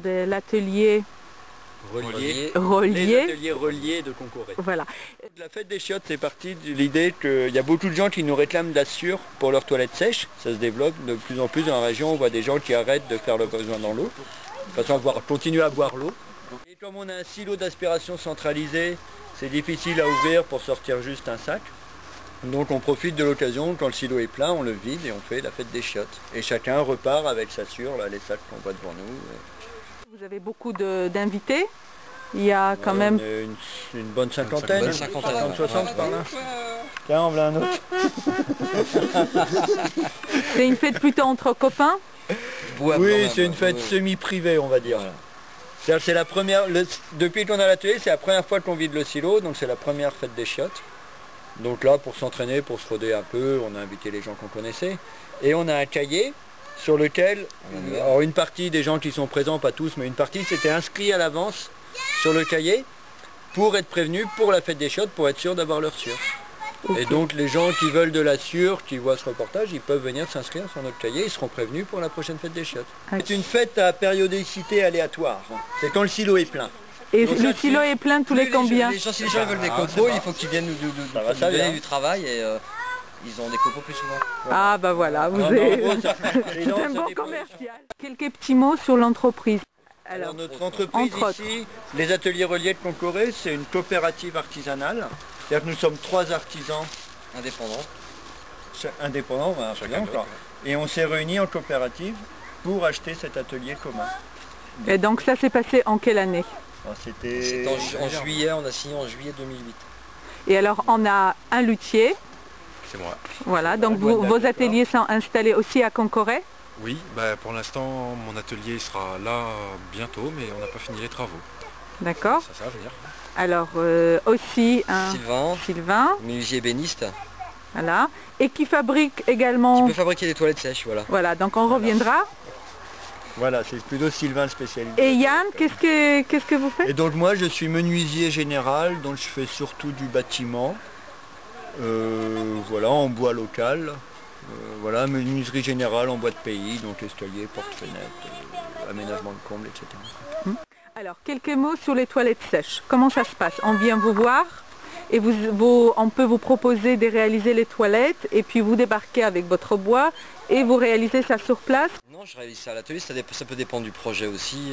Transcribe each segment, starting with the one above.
De l'atelier relié. Les ateliers reliés de Concoré. Voilà. La fête des chiottes, c'est parti de l'idée qu'il y a beaucoup de gens qui nous réclament de la sûre pour leurs toilettes sèches. Ça se développe de plus en plus dans la région. On voit des gens qui arrêtent de faire leurs besoins dans l'eau, de façon à continuer à boire l'eau. Et comme on a un silo d'aspiration centralisé, c'est difficile à ouvrir pour sortir juste un sac. Donc on profite de l'occasion, quand le silo est plein, on le vide et on fait la fête des chiottes. Et chacun repart avec sa sûre, là, les sacs qu'on voit devant nous. Vous avez beaucoup d'invités. Il y a quand même... Une bonne cinquantaine, 50-60 par là. Tiens, on voit un autre. C'est une fête plutôt entre copains? Oui, c'est une fête semi-privée, on va dire. Voilà. C'est la première, depuis qu'on a l'atelier, c'est la première fois qu'on vide le silo, donc c'est la première fête des chiottes. Donc là, pour s'entraîner, pour se roder un peu, on a invité les gens qu'on connaissait. Et on a un cahier sur lequel, alors une partie des gens qui sont présents, pas tous, mais une partie s'était inscrit à l'avance sur le cahier pour être prévenus pour la fête des chiottes, pour être sûr d'avoir leur sûre. Okay. Et donc les gens qui veulent de la sûre, qui voient ce reportage, ils peuvent venir s'inscrire sur notre cahier, ils seront prévenus pour la prochaine fête des chiottes. C'est une fête à périodicité aléatoire, c'est quand le silo est plein. Et donc, le silo est plein tous les combien? Si les gens veulent des copeaux, il faut qu'ils viennent nous donner du travail et ils ont des copeaux plus souvent. Voilà. Ah bah voilà, vous êtes un bon commercial. Quelques petits mots sur l'entreprise. Alors notre entreprise ici, les ateliers reliés de Concoré, c'est une coopérative artisanale. C'est-à-dire que nous sommes 3 artisans indépendants, et on s'est réunis en coopérative pour acheter cet atelier commun. Et donc ça s'est passé en quelle année? C'était en juillet, on a signé en juillet 2008. Et alors on a un luthier. C'est moi. Voilà, donc vos ateliers sont installés aussi à Concoré? Oui, bah pour l'instant mon atelier sera là bientôt, mais on n'a pas fini les travaux. D'accord. Ça va venir. Alors aussi un Sylvain, menuisier ébéniste. Voilà. Et qui fabrique également... Qui peut fabriquer des toilettes sèches, voilà. Voilà, donc on reviendra. Voilà, c'est plutôt Sylvain spécialisé. Et Yann, qu'est-ce que vous faites? Et donc moi je suis menuisier général, donc je fais surtout du bâtiment. Voilà, en bois local. Voilà, menuiserie générale en bois de pays, donc escalier, porte-fenêtre, aménagement de combles, etc. Alors, quelques mots sur les toilettes sèches. Comment ça se passe? On vient vous voir et on peut vous proposer de réaliser les toilettes et puis vous débarquez avec votre bois et vous réalisez ça sur place? Non, je réalise ça à l'atelier, ça peut dépendre du projet aussi,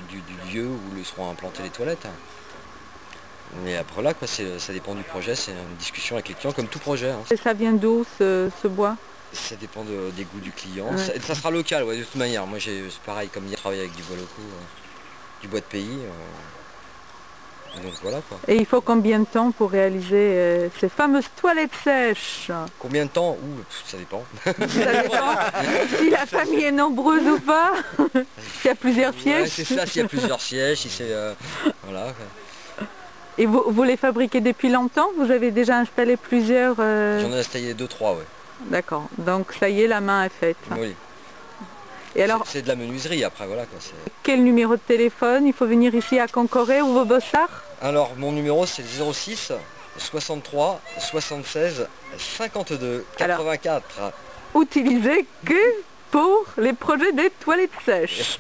du lieu où seront implantées les toilettes. Mais après là, quoi, ça dépend du projet, c'est une discussion avec les clients comme tout projet. Hein. Et ça vient d'où ce bois? Ça dépend des goûts du client. Ouais. Ça sera local, ouais, de toute manière. Moi c'est pareil, comme je travaille avec du bois local, du bois de pays. Donc voilà quoi. Et il faut combien de temps pour réaliser ces fameuses toilettes sèches? Combien de temps? Ça dépend. Ça dépend si la famille est nombreuse ou pas. S'il y a plusieurs sièges. Ouais, c'est ça, s'il y a plusieurs sièges, si c'est... voilà. Et vous les fabriquez depuis longtemps? Vous avez déjà installé plusieurs... J'en ai installé 2-3, ouais. D'accord, donc ça y est, la main est faite. Oui. Et alors, c'est de la menuiserie après, voilà quoi. Quel numéro de téléphone? Il faut venir ici à Concoré ou Vaubossard? Alors, mon numéro c'est 06 63 76 52 84. Alors, utilisé que pour les projets des toilettes sèches.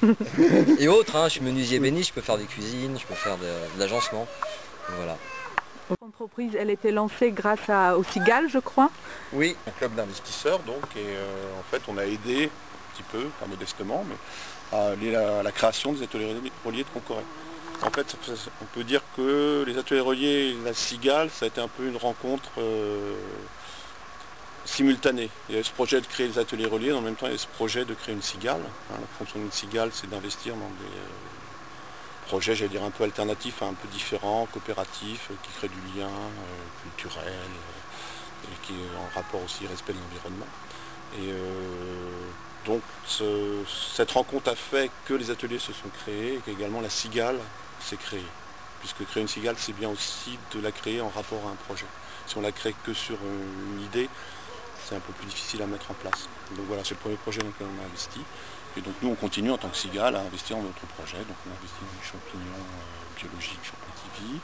Et autres, hein, je suis menuisier ébéniste, je peux faire des cuisines, je peux faire de l'agencement. Voilà. L'entreprise, elle était lancée grâce au Cigale, je crois. Oui. Un club d'investisseurs, donc, et en fait, on a aidé un petit peu, pas modestement, mais à la création des ateliers reliés de Concoré. En fait, on peut dire que les ateliers reliés et la Cigale, ça a été un peu une rencontre simultanée. Il y a ce projet de créer les ateliers reliés, en même temps, il y a ce projet de créer une Cigale. Hein, la fonction d'une Cigale, c'est d'investir dans des projet, j'allais dire, un peu alternatif, un peu différent, coopératif, qui crée du lien culturel, et qui est en rapport aussi respect de l'environnement. Et donc cette rencontre a fait que les ateliers se sont créés et qu'également la cigale s'est créée. Puisque créer une cigale, c'est bien aussi de la créer en rapport à un projet. Si on la crée que sur une idée, c'est un peu plus difficile à mettre en place. Donc voilà, c'est le premier projet dans lequel on a investi. Et donc nous, on continue en tant que cigale à investir dans d'autres projets. Donc on investit dans les champignons biologiques sur Petit Vie.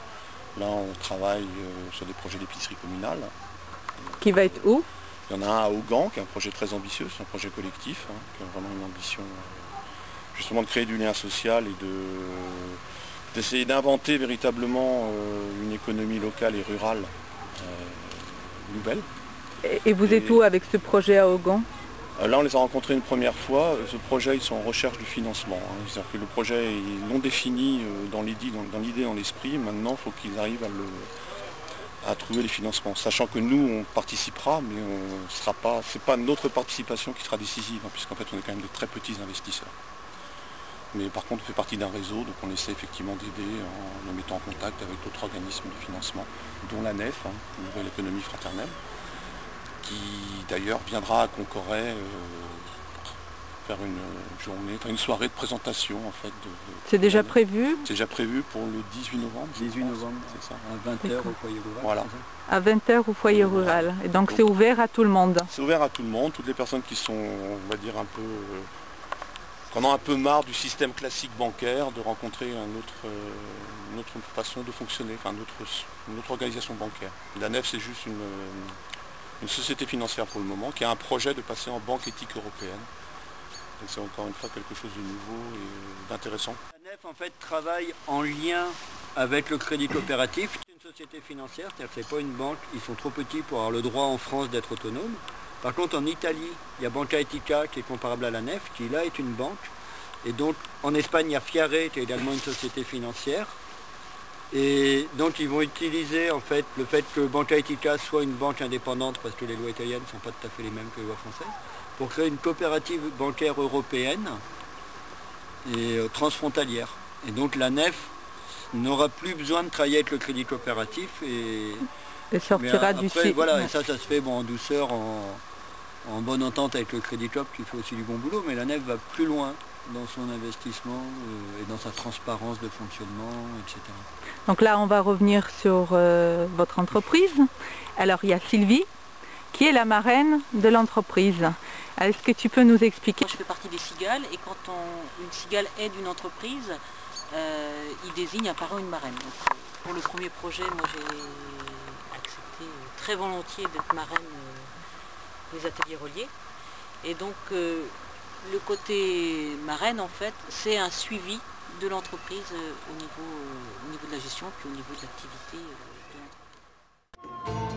Là, on travaille sur des projets d'épicerie communale. Qui va être où? Il y en a un à Augan, qui est un projet très ambitieux, c'est un projet collectif, qui a vraiment une ambition justement de créer du lien social et d'essayer d'inventer véritablement une économie locale et rurale nouvelle. Et vous êtes où avec ce projet à Augan? Là, on les a rencontrés une première fois. Ce projet, ils sont en recherche de financement. C'est-à-dire que le projet est non défini dans l'idée, dans l'esprit. Maintenant, il faut qu'ils arrivent à trouver les financements. Sachant que nous, on participera, mais c'est pas notre participation qui sera décisive, puisqu'en fait, on est quand même de très petits investisseurs. Mais par contre, on fait partie d'un réseau, donc on essaie effectivement d'aider en nous mettant en contact avec d'autres organismes de financement, dont la NEF, Nouvelle Économie Fraternelle, qui d'ailleurs viendra à Concoret faire une soirée de présentation en fait. C'est déjà prévu? C'est déjà prévu pour le 18 novembre. 18 novembre, c'est ça. À 20h au foyer rural. Voilà. À 20h au foyer rural. Et donc c'est ouvert à tout le monde? C'est ouvert à tout le monde, toutes les personnes qui sont, on va dire, qu'on a un peu marre du système classique bancaire, de rencontrer une autre façon de fonctionner, enfin une autre organisation bancaire. La NEF, c'est juste une société financière pour le moment, qui a un projet de passer en banque éthique européenne. Donc c'est encore une fois quelque chose de nouveau et d'intéressant. La NEF en fait travaille en lien avec le crédit coopératif. C'est une société financière, c'est-à-dire que c'est pas une banque, ils sont trop petits pour avoir le droit en France d'être autonomes. Par contre en Italie, il y a Banca Etica qui est comparable à la NEF, qui là est une banque. Et donc en Espagne, il y a Fiare qui est également une société financière. Et donc ils vont utiliser en fait le fait que Banca Etica soit une banque indépendante, parce que les lois italiennes ne sont pas tout à fait les mêmes que les lois françaises, pour créer une coopérative bancaire européenne et transfrontalière. Et donc la NEF n'aura plus besoin de travailler avec le crédit coopératif et sortira du site. Voilà, et ça se fait en douceur, en bonne entente avec le Crédit Coop qui fait aussi du bon boulot, mais la NEF va plus loin dans son investissement et dans sa transparence de fonctionnement, etc. Donc là, on va revenir sur votre entreprise. Alors, il y a Sylvie, qui est la marraine de l'entreprise. Est-ce que tu peux nous expliquer? Moi, je fais partie des cigales, et quand une cigale aide une entreprise, il désigne un parrain ou une marraine. Donc, pour le premier projet, moi, j'ai accepté très volontiers d'être marraine des ateliers reliés. Et donc, le côté marraine, en fait, c'est un suivi de l'entreprise au niveau de la gestion, puis au niveau de l'activité de l'entreprise.